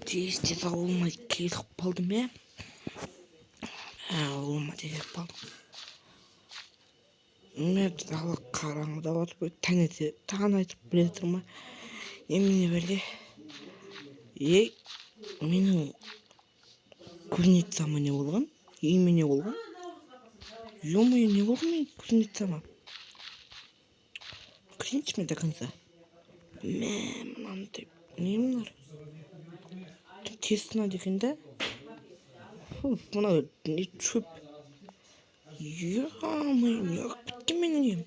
Тез ауылыма келіп қалдым иә. Ауылыма келіп қалдым. Мен дала қараңғыда отырып таң айтып біле тұрмай. Немене бәле? Менің кузнецама не болған? Үйіме не болған? Ё-моё, не болған менің кузнецама? Көрейінші мен до конца. Мынандай не мыналар? Тесна деген да? Мына не шөп. Ё-моё, неғып кеткен менің үйім?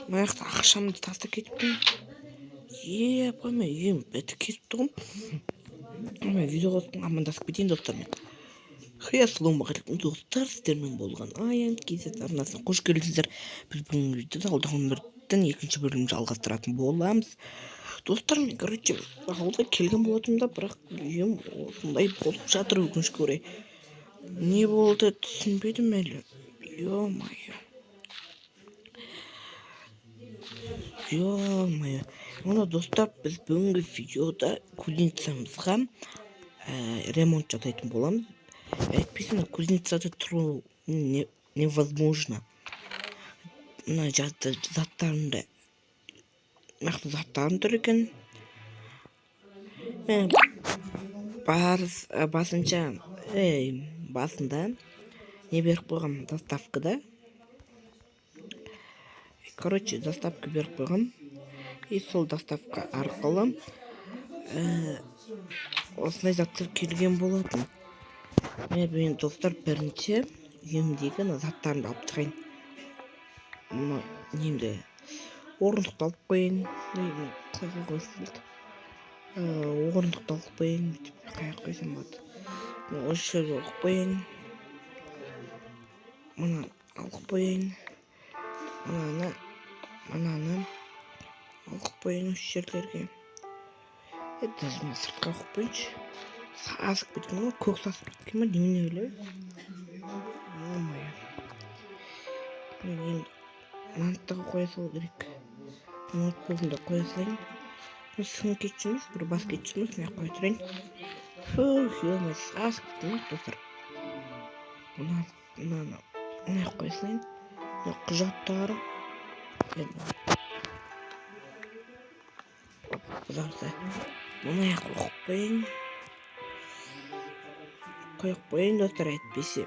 Мына жақта ақшамды тастап кетіппін. Апаме, үйім бітіп кетіпті ғой. Мен видео қосып амандасып кетейін достармен. Ассалаумағалейкум достар, сіздермен болған Аян KZ арнасына қош келдіңіздер. Біз бүгінгі видеода алдағы өмірдің екінші бөлімін жалғастыратын боламыз. Достар, мен ауылға келген болатынмын да, бірақ үйім осындай болып жатыр өкінішке орай. Не болды түсінбедім әлі. Ё-моё. Мына достар, біз бүгінгі видеода кузнецамызға ремонт жасайтын боламыз. Әйтпесе кузнецада тұру невозможно. Мына заттарымды нақты заттарым тұр екен. Басында не беріп қойғам доставкада. Доставка беріп қойғам. И сол доставка арқылы осындай заттар келген болатын. Мен достар бірінші үйімдегі заттарымды алып тұрайын. Немді орындықты алып қойын. Орындықты алып қойын. Қаяқ қойсам болады. Осы жерге алып қойын. Мұны алып қойын. Мұнаны алып қойын осы жерлерге. Даже мен сыртқа алып қойыншы. Асып кеткен ғой, көк сасып кеткен ма, немене өлі? Мен манттағы қоя салу керек. Мант болғанда қоя салайын. Сың кетшіміз, бір бас кетшіміз, мен қоя тұрайын. Асып кеткен ма, достар. Мынаны қоя салайын. Құжаттарым. Мұны қойып қойын. Қойып қойын, достар, әйтпесе.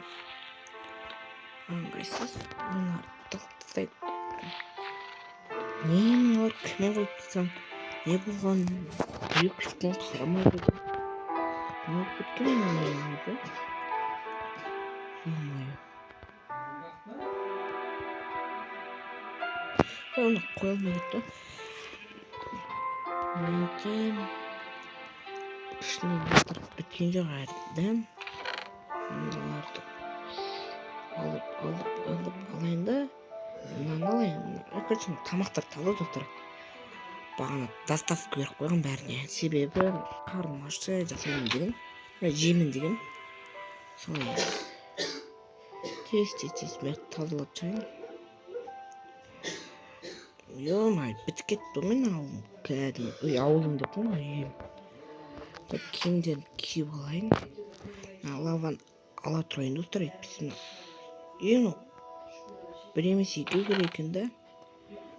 Аңғайсыз, мұны тастайын. Не мыналар, кіме қойып тастам? Не болған? Екі-үштен қарамайды. Не болып кеткен менің өзі? Оны қойылмай кетті. Менде ішіне бастырып біткен жоқ әрді. Мыналарды алайын да. Мынаны алайын. Тамақтар талы достар. Бағана доставка беріп қойған бәріне. Себебі қарным ашса жасаймын деген. Жеймін деген. Солай. Тез мен тазалап жайын. Ё-моё, бітіп кетті мен ауылым. Ауылым деп қойма үйім. Киімдерін киіп алайын. Лаваны ала тұрайын достар, етпесін. Бір емес екеу керек екен да.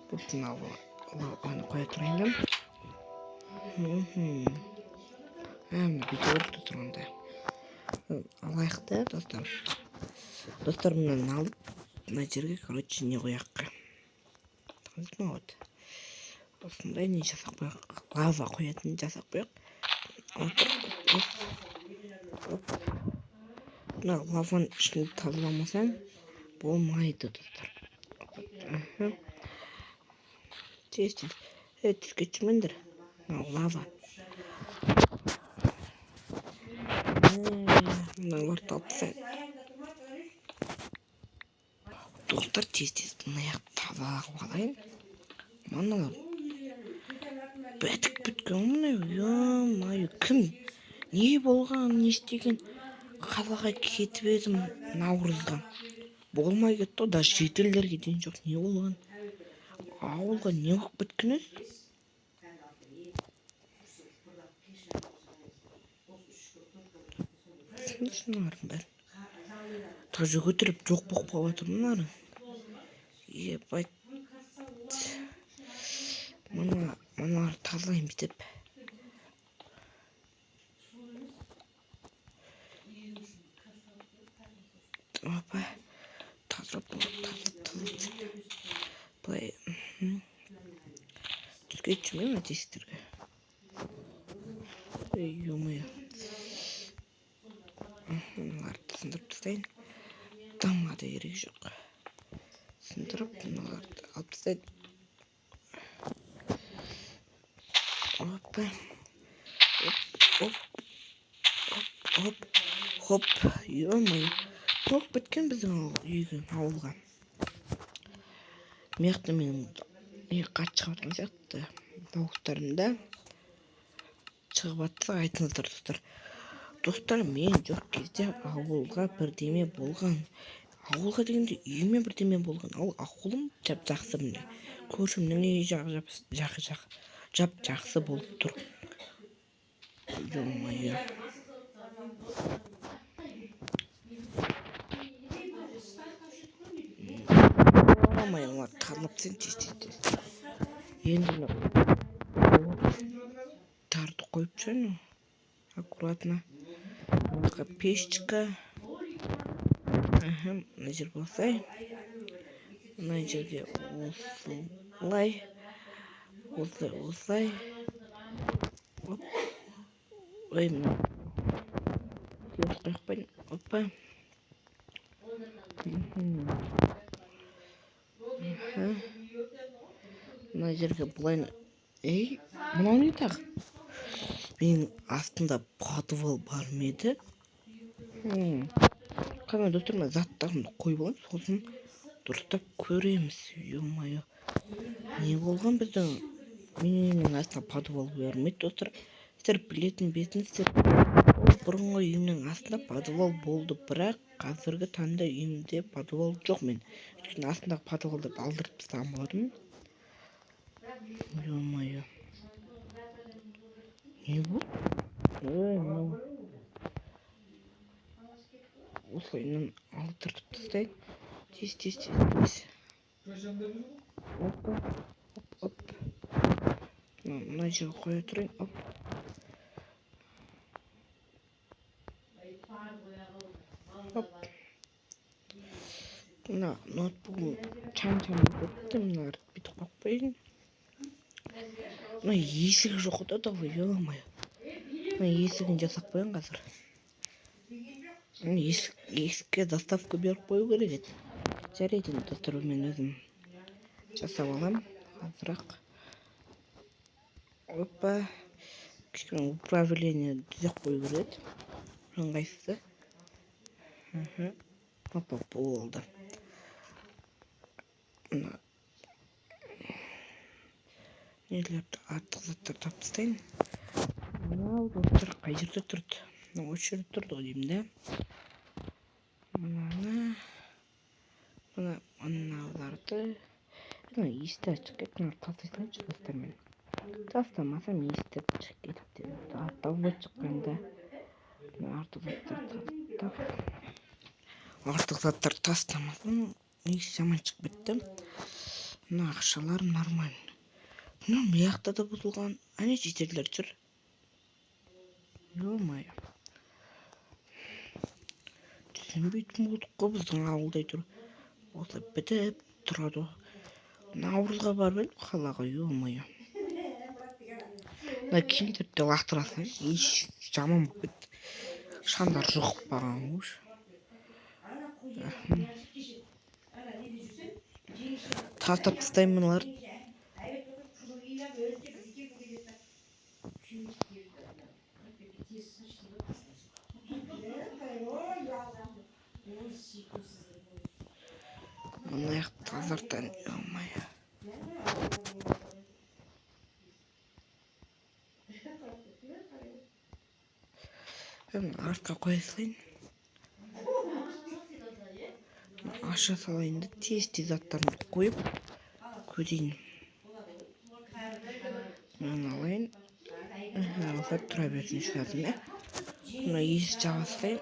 Бұлтын лаваны қоя тұрайын да. Мына бүйтіп ұрықты тұрғанда. Алайық та достар. Достар, мұнан алып, мына жерге не қояққа. Осындай не жасақ қояқ. Лава қоятын жасақ қояқ. Мына лаваны ішінде тазаламасаң болмайды достар. Тез кетшімендір. Лава. Мыналарды алып тастайын. Достар, тез мына жақты тазалап алайын. Мыналар бітік біткен мұны. Ё-моё, кім? Не болған, не істеген? Қалаға кетіп едім наурызға. Болмай кетті, даже жителдерге дейін жоқ. Не болған? Ауылға не болып біткеніз? көресіңдер шынардың бәрін. Даже көтеріп жоқ болып қалып жатыр мыналар. Ебать. Мыналар тазалаймын бүйтіп. Опа. Тазалап. Былай. Түскейт жүрмеймін тесіктерге. Ё-моё. Мыналарды сындырып тастайын. Дамға да керегі жоқ. Сындырып мыналарды алып тастайын. Опа. Хоп. Ё-моё. Тоқ біткен біздің ауылға. Мияқты менің қатты шығып жатқан сияқты. Тауықтарымда шығып жатса айтыңыздар достар. Достар, мен жоқ кезде ауылға бірдеме болған. Ауылға дегенде үйіме бірдеме болған. Ал ауылым жап-жақсы міне. Көршімнің үйі жап-жақсы болып тұр. Ё-моё. Ё-моё, талап сен тез. Енді тарды қойып жүрмін. Аккуратно. Мына пешечка. Мына жер болсай. Мына жерге осылай. Ой, мына. Опа. Мына жерге бұлай. Ей, мынау не тағы? Менің астында подвал бар ма еді? Қандай достар, мен заттарымды қойып алайын, сосын дұрыстап көреміз. Ё-моё. Не болған біздің? Менің астына подвал бар ма еді достар? Сіздер білетін бетіңіздер. Бұрынғы үйімнің астында подвал болды, бірақ қазіргі таңда үйімде подвал жоқ мен. Өйткені астындағы подвалды алдырып тастаған болатынмын. Ё-моё. Не бұл? Осылайынан алдырып тастайын. Тез. Оп. Мына жерге қоя тұрайын. Оп. Мына ноутбугым чам-чам бітті. Мыналарды бүйтіп қойып қояйын. Мына есігі жоқ та давай, ё-моё. Мына есігін жасап қояйын қазір. Есікке заставка беріп қою керек еді. Жарайды достар, мен өзім жасап алам. Азырақ. Опа. Кішкене управление түзеп қою керек еді. Ыңғайсызды. Опа, болды. Нелерді артық заттар тапсытайын. Мынау достар қай жерде тұрды? Осы жерде тұрды ғой деймін да. Мыналарды. Есті ашық кетті. Мына тастайсаңшы достар мен. Тастамасам есті шығып кетіпті. Артық шыққанда. Артық заттар тастамасам есі жаман шығып кетті. Мына ақшалар нормально. Мына мияқта да бұзылған. Әне жетерлер жүр. Ё-моё. Түсінбейтін болдық қой біздің ауылдай тұр. Осы бітіп тұрады. Наурызға барып едім қалаға, ё-моё. Мына киімдерді лақтырасың. Еш жаман болып кетті. Шамдар жұғып баған өш. Тастап тастаймын мыналарды. Мына аяқты тазартайын, ё-моё. Артқа қоя салайын. Аша салайын да тез заттарымды қойып көрейін. Мына алайын. Алсап тұра берсін шыдадым, ә? Мына есі жаба салайын.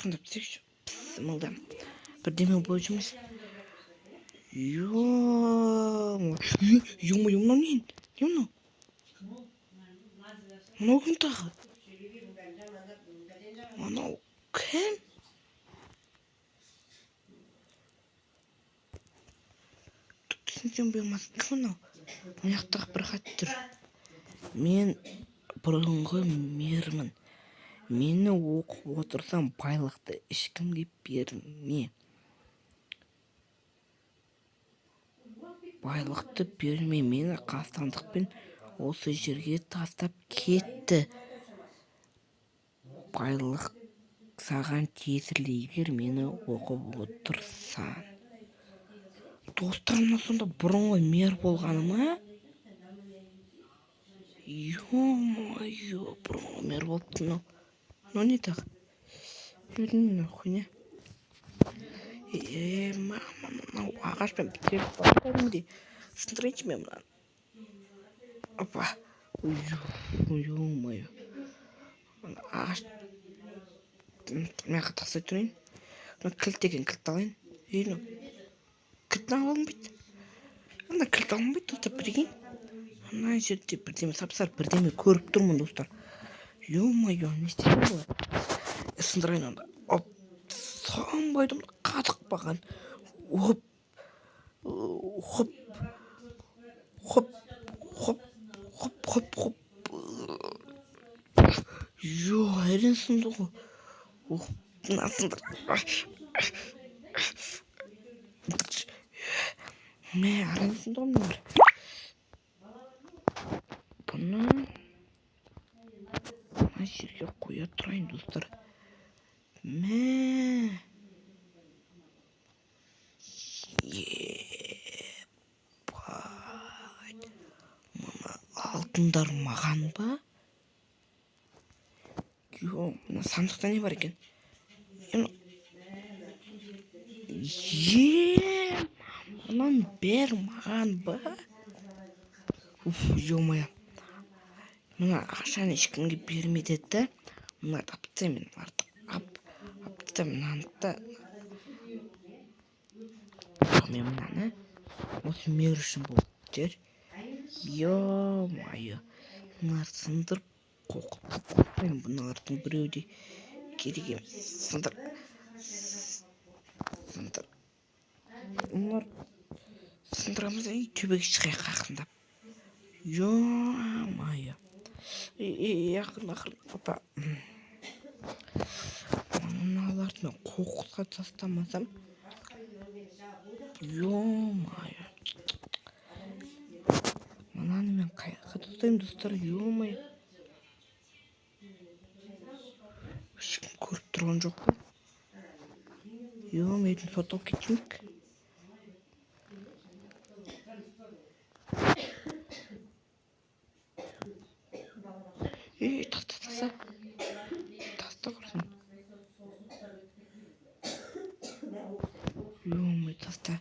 тышқандап тексерші. Мылдам. Бірдеме болып жүрмес. Ё-моё, мынау не? Не мынау? Мынау кім тағы? Мынау кім? Түсінсем болмас. Кім мынау? Мына жақтағы бір хат тұр. Мен бұрынғы мермін. Мені оқып отырсам байлықты ешкімге берме. Байлықты берме, мені қастандықпен осы жерге тастап кетті. Байлық саған тиесілі егер мені оқып отырсаң. Достарымнан сонда бұрынғы мер болғаны ма? Ё-моё, бұрынғы мер болыпты мынау. Мынау не тағы? Мынау хуйня. Мынау ағашпен бітіріп бар кәдімгідей. Сындырайыншы мен мынаны. Опа. Ё-моё. Ағаш. Мына тақсай тұрайын. Мына кілт деген кілтті алайын. Кілтті алынбайды. Ана кілт алынбайды, достар, прикинь. Ана жерде бірдеме сап-сары бірдеме көріп тұрмын, достар. Ё-моё, не істеймін ғой? Сындырайын онда. Оп. Санбайды қатық баған. Хоп. Хоп. Хоп. Хоп. Хоп, хоп, хоп. Ё, әрең сынды ғой. Мына сындыр. Мә, әрең сынды ғой мына. Бұны мына жерге қоя тұрайын, достар. Мә. Мына алтындар маған ба? Ё, мына сандықта не бар екен? Мынаны бер маған ба? Ё-моё. Мына ақшаны ешкімге берме деді. Мына тапты мен барды. Апты мынаны да. Мен мынаны осы мер үшін болып дер. Ё-моё. Мына сындырып қоқып бұналардың біреуде керек емес. Сындыр. Бұлар сындырамыз төбеге шығайық ақырындап. Ё-моё. Ақырын. Опа. Мыналарды қоқысқа тастамасам. Ё-моё. Мынаны мен қайыққа тастаймын, достар. Ё-моё. Ешкім көріп тұрған жоқ па? Ё-моё, соталып кетсемік. Таста құрсын. Ё-моё, таста.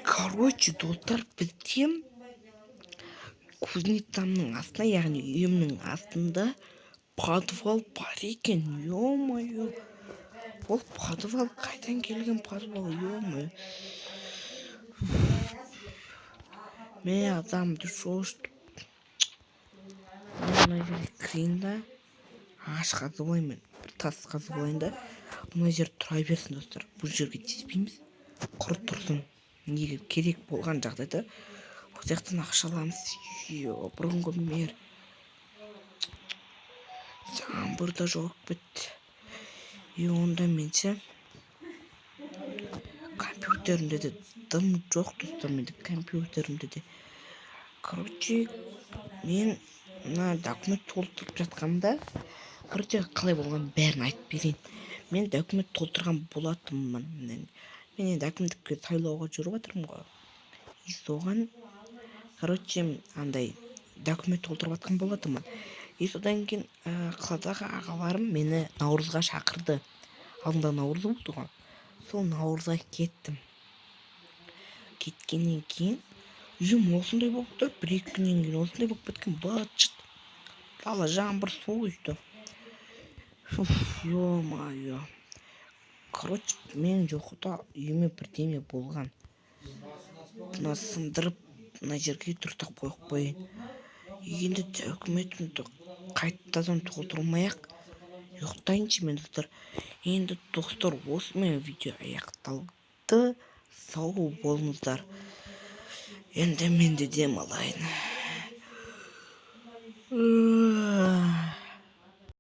Короче, достар, бізден Кузнецамның астына, яғни үйімнің астында подвал бар екен. Ё-моё. Ол подвал қайдан келген подвал? Ё-моё. Мен адамды шошытып. Мына жерге кірейін да. Ағаш қазып алайын, бір тас қазып алайын да. Мына жер тұра берсін, достар. Бұл жерге тиіспейміз. Құр тұрсын. Егер керек болған жағдайда ол жақтан ақша аламыз. Бұрынғы мер. Жаңбырда жоқ бітті. Онда менше компьютерімде де дым жоқ, достар, менде компьютерімде де. Короче, мен мына документ толтырып жатқанда, короче, қалай болған бәрін айтып берейін. Мен документ толтырған болатынмын. Мен әкімдікке сайлауға жүріп жатырмын ғой. Соған, короче, андай документ толтырып жатқан болатынмын. Содан кейін қаладағы ағаларым мені Наурызға шақырды. Алдында Наурыз болды ғой. Сол Наурызға кеттім. Кеткеннен кейін үйім осындай болып тұр. Бір-екі күннен кейін осындай болып кеткен. Быт-шыт. Дала жаңбыр су өйді. Ё-моё. Короче, мен жоқта үйіме бірдеме болған. Мына сындырып, мына жерге дұрыстап қойып қояйын. Енді документімді қайтадан толтырмай-ақ ұйықтайыншы мен, достар. Енді достар, осымен видео аяқталды. Сау болыңыздар. Енді мен де демалайын.